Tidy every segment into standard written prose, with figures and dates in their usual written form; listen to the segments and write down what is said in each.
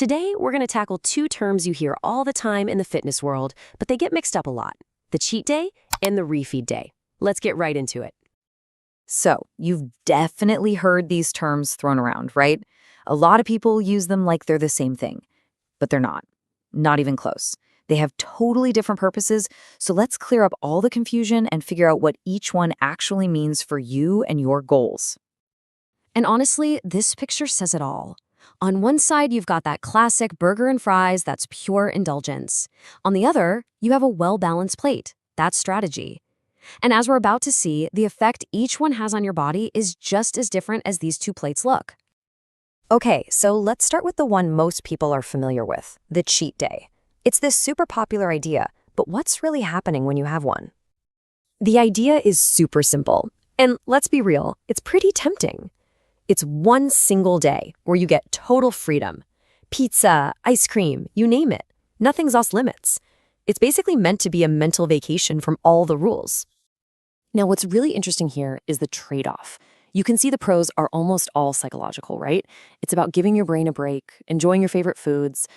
Today, we're going to tackle two terms you hear all the time in the fitness world, but they get mixed up a lot: the cheat day and the refeed day. Let's get right into it. So, you've definitely heard these terms thrown around, right? A lot of people use them like they're the same thing, but they're not. Not even close. They have totally different purposes, so let's clear up all the confusion and figure out what each one actually means for you and your goals. And honestly, this picture says it all. On one side, you've got that classic burger and fries that's pure indulgence. On the other, you have a well-balanced plate. That's strategy. And as we're about to see, the effect each one has on your body is just as different as these two plates look. Okay, so let's start with the one most people are familiar with, the cheat day. It's this super popular idea, but what's really happening when you have one? The idea is super simple, and let's be real, it's pretty tempting. It's one single day where you get total freedom. Pizza, ice cream, you name it. Nothing's off limits. It's basically meant to be a mental vacation from all the rules. Now, what's really interesting here is the trade-off. You can see the pros are almost all psychological, right? It's about giving your brain a break, enjoying your favorite foods.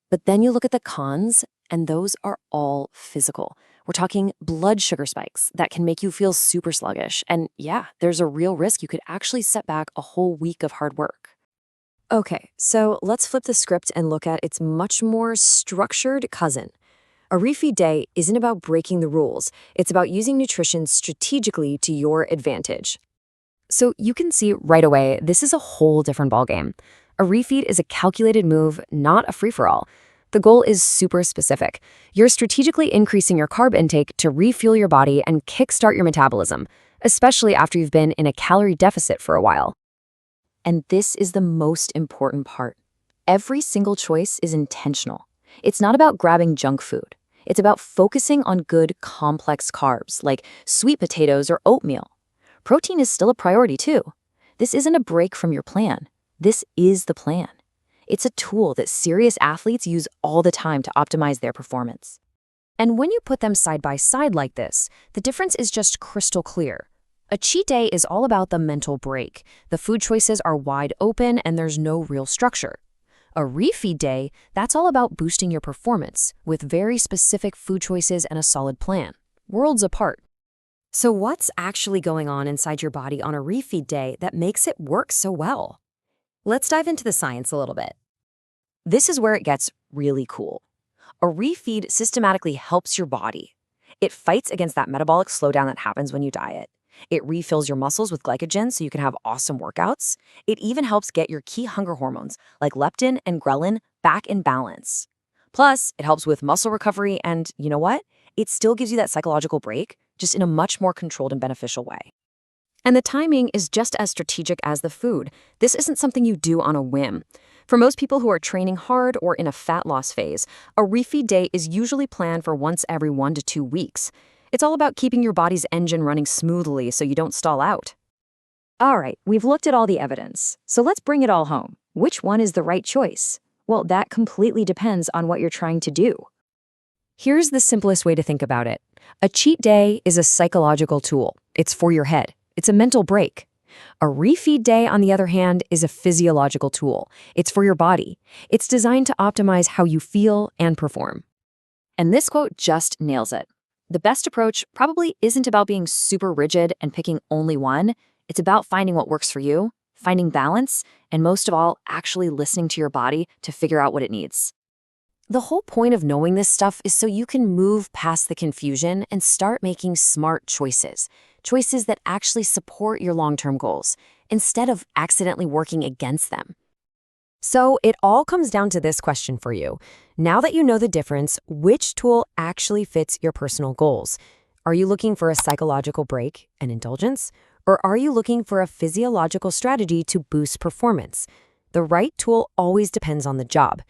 But then you look at the cons, and those are all physical. We're talking blood sugar spikes that can make you feel super sluggish. And yeah, there's a real risk you could actually set back a whole week of hard work. Okay, so let's flip the script and look at its much more structured cousin. A refeed day isn't about breaking the rules. It's about using nutrition strategically to your advantage. So you can see right away, this is a whole different ballgame. A refeed is a calculated move, not a free-for-all. The goal is super specific. You're strategically increasing your carb intake to refuel your body and kickstart your metabolism, especially after you've been in a calorie deficit for a while. And this is the most important part. Every single choice is intentional. It's not about grabbing junk food. It's about focusing on good, complex carbs, like sweet potatoes or oatmeal. Protein is still a priority too. This isn't a break from your plan. This is the plan. It's a tool that serious athletes use all the time to optimize their performance. And when you put them side by side like this, the difference is just crystal clear. A cheat day is all about the mental break. The food choices are wide open and there's no real structure. A refeed day, that's all about boosting your performance with very specific food choices and a solid plan. Worlds apart. So what's actually going on inside your body on a refeed day that makes it work so well? Let's dive into the science a little bit. This is where it gets really cool. A refeed systematically helps your body. It fights against that metabolic slowdown that happens when you diet. It refills your muscles with glycogen so you can have awesome workouts. It even helps get your key hunger hormones like leptin and ghrelin back in balance. Plus, it helps with muscle recovery and, you know what? It still gives you that psychological break, just in a much more controlled and beneficial way. And the timing is just as strategic as the food. This isn't something you do on a whim. For most people who are training hard or in a fat loss phase, a refeed day is usually planned for once every 1 to 2 weeks. It's all about keeping your body's engine running smoothly so you don't stall out. All right, we've looked at all the evidence, so let's bring it all home. Which one is the right choice? Well, that completely depends on what you're trying to do. Here's the simplest way to think about it. A cheat day is a psychological tool. It's for your head. It's a mental break. A refeed day, on the other hand, is a physiological tool. It's for your body. It's designed to optimize how you feel and perform. And this quote just nails it. The best approach probably isn't about being super rigid and picking only one. It's about finding what works for you, finding balance, and most of all, actually listening to your body to figure out what it needs. The whole point of knowing this stuff is so you can move past the confusion and start making smart choices. Choices that actually support your long-term goals, instead of accidentally working against them. So it all comes down to this question for you. Now that you know the difference, which tool actually fits your personal goals? Are you looking for a psychological break and indulgence? Or are you looking for a physiological strategy to boost performance? The right tool always depends on the job.